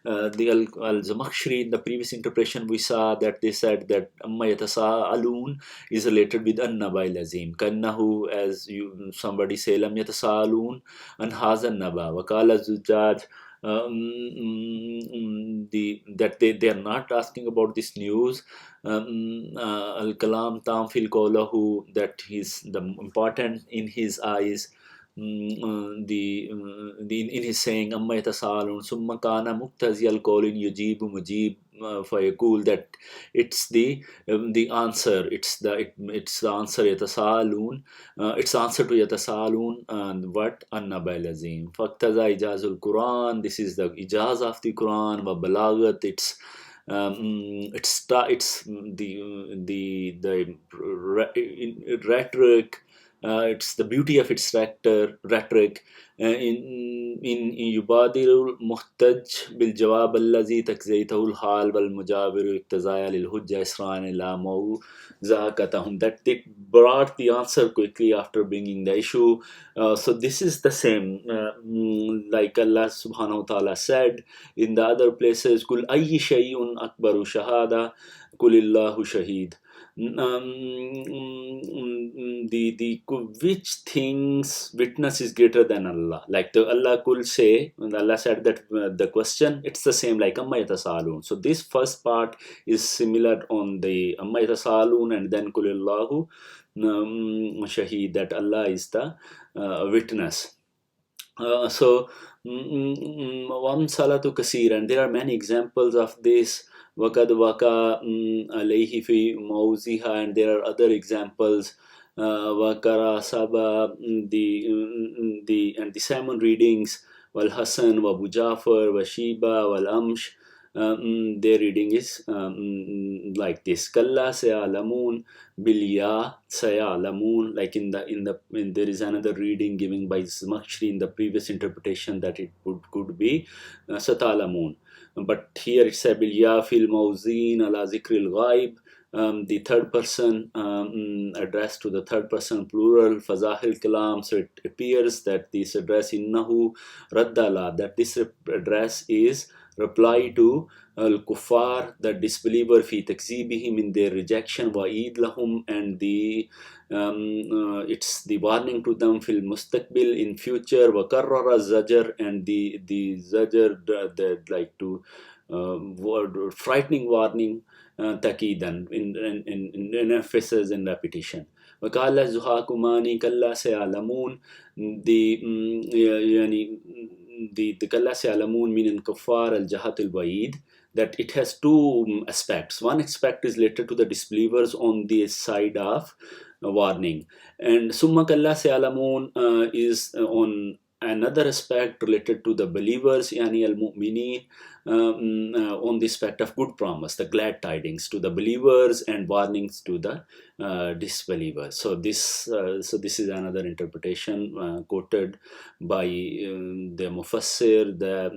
al-Zamakhshari, in the previous interpretation we saw that they said that amma yatasaalun is related with an-Naba al-Azim, kannahu, as somebody say lam yatasaalun an hadha an-Naba. وقال الزجاج that they are not asking about this news. Al-kalam tam fil qawlahu, that he's the important in his eyes. In his saying amma yatasaalun summa kana muktaziyal qawlin yujibu mujib fayaqul, that it's the answer, it's the answer yatasaalun, it's answer to yatasaalun, and what an-naba al-azim faqtaza ijazul Qur'an. This is the ijaz of the Quran, wa balagat, it's the rhetoric, it's the beauty of its rhetoric. In yubadirul muhtaj bil jawab allazi takzaytahu al-hal wal mujawiru iktazaya lil hujja isran la mawzaqatahum, that they brought the answer quickly after bringing the issue. So this is the same, like Allah subhanahu wa ta'ala said in the other places, kul ayyi shay'un akbaru shahada kulillahu shaheed. Which things witness is greater than Allah? Like Allah could say, and Allah said that the question, it's the same like amma yatasaalun. So this first part is similar on the amma yatasaalun, and then kulillahu shaheed, that Allah is the witness. So one salatu kasir, and there are many examples of this. Wakad waka alayhi fi mawziha, and there are other examples. Wakara saba, the sermon readings, wal Hasan wa Abu Jafar wa Shiba wal Amsh, their reading is like this: Kalla sayalamun bilya sayalamun. Like in there is another reading given by Zamakhshari in the previous interpretation that it could be satalamun, but here it's a bilya fil mawzin ala zikril ghaib. The third person, addressed to the third person plural, fazahil kalam. So it appears that this address innahu raddala, that this address is reply to al-kuffar, the disbeliever, fi takzibihim, in their rejection, wa eid lahum, and it's the warning to them, fil mustaqbil, in future, wa karrara zajar, and the zajar, like to frightening warning, takidan, in emphasis and repetition. وقال زهاكماني كلا سيعلمون, the kalla sayalamun min kuffar al-jahat al-wa'id, that it has two aspects. One aspect is related to the disbelievers on the side of warning, and summa kalla sayalamun is on another aspect related to the believers, yani al-mu'minin, on the aspect of good promise, the glad tidings to the believers and warnings to the disbelievers. So this is another interpretation quoted by the Mufassir, the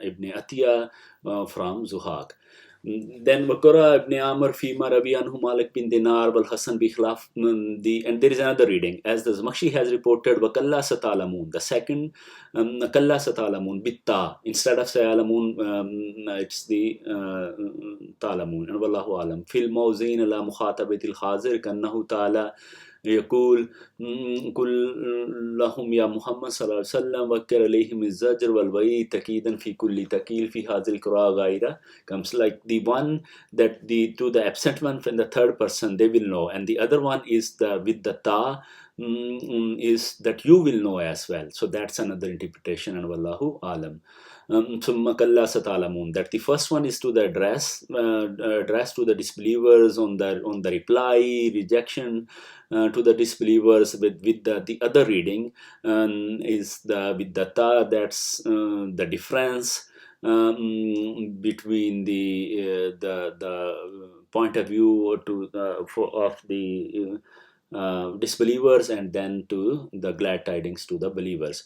Ibn Atiyah from Zuhaq. Then Bakara ibn Amr Fima Rabi anhu Malik bin Dinar wal Hasan bi khilaf, and there is another reading as the Zamakhshari has reported, Wakalla satalamun, the second Kalla satalamun bitta, instead of sayalamun it's the talamun, and wallahu alam. Fil mawzin ala mukhatabatil khazir kannahu ta'ala يقول كل لهم يا محمد صلى الله عليه وسلم وكر عليهم الزجر والوعيد تكيدا في كل تكيل في هذه القراءة غيره, comes like the one that to the absent one from the third person they will know, and the other one is with the ta is that you will know as well. So that's another interpretation, and wallahu alam. Summa kalla satalamun, that the first one is to the address to the disbelievers on the reply, rejection to the disbelievers, with the other reading is with the ta, that's the difference between the point of view of the disbelievers, and then to the glad tidings to the believers.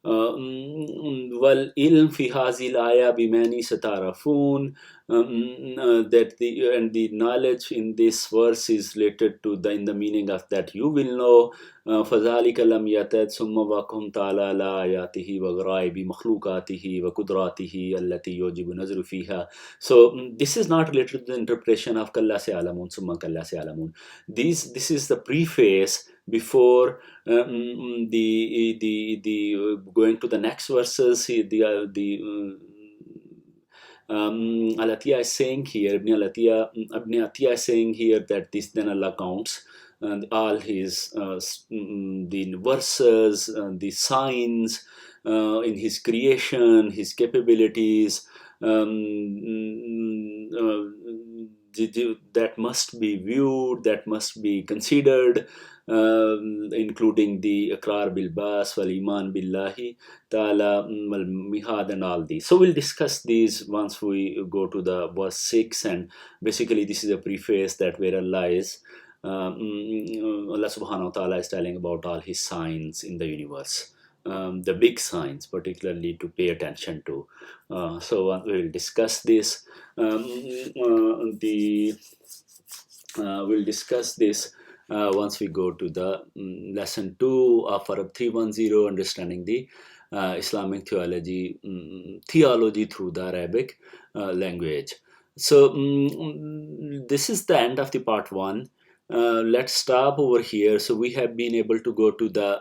Wal ilm fi hazil ayah bimani satarafun, that the knowledge in this verse is related to in the meaning of that you will know. فذلك لم يتد ثم وقهم تعالى على آياته وغرائب مخلوقاته وقدراته التي يوجب نظر فيها. So this is not related to the interpretation of كلا سيعلمون ثم كلا سيعلمون. This is the preface before the going to the next verses. Al-Atiyah is saying here, Ibn Atiyah is saying here that this then Allah counts and all his the verses, the signs in his creation, his capabilities, that must be viewed, that must be considered, including the Iqrar bil Bas, wal Iman billahi Ta'ala, wal Mihad, and all these. So we'll discuss these once we go to the verse 6, and basically this is a preface that where Allah is. Allah subhanahu wa ta'ala is telling about all his signs in the universe, the big signs particularly to pay attention to. So we will discuss this. We'll discuss this once we go to the lesson 2 of Arab 310, understanding the Islamic theology through the Arabic language. So this is the end of the part 1. Let's stop over here. So we have been able to go to the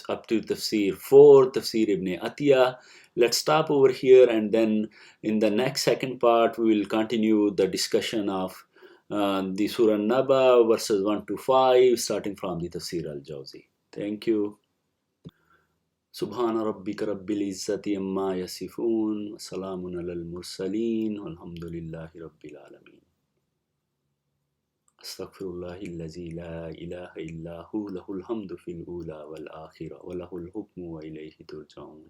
up to Tafsīr 4, Tafsīr ibn Atiyah. Let's stop over here, and then in the next second part we will continue the discussion of the Surah Naba verses 1 to 5, starting from the Tafsīr al-Jawzi. Thank you. Subhana rabbika rabbil izzati amma yasifun, salamun alal mursaleen, walhamdulillahi rabbil alameen. Astaghfirullahillazi la ilaha illa hu, lahul hamdu fil ula wal akhirah, wa lahul hukmu wa ilayhi turja'un.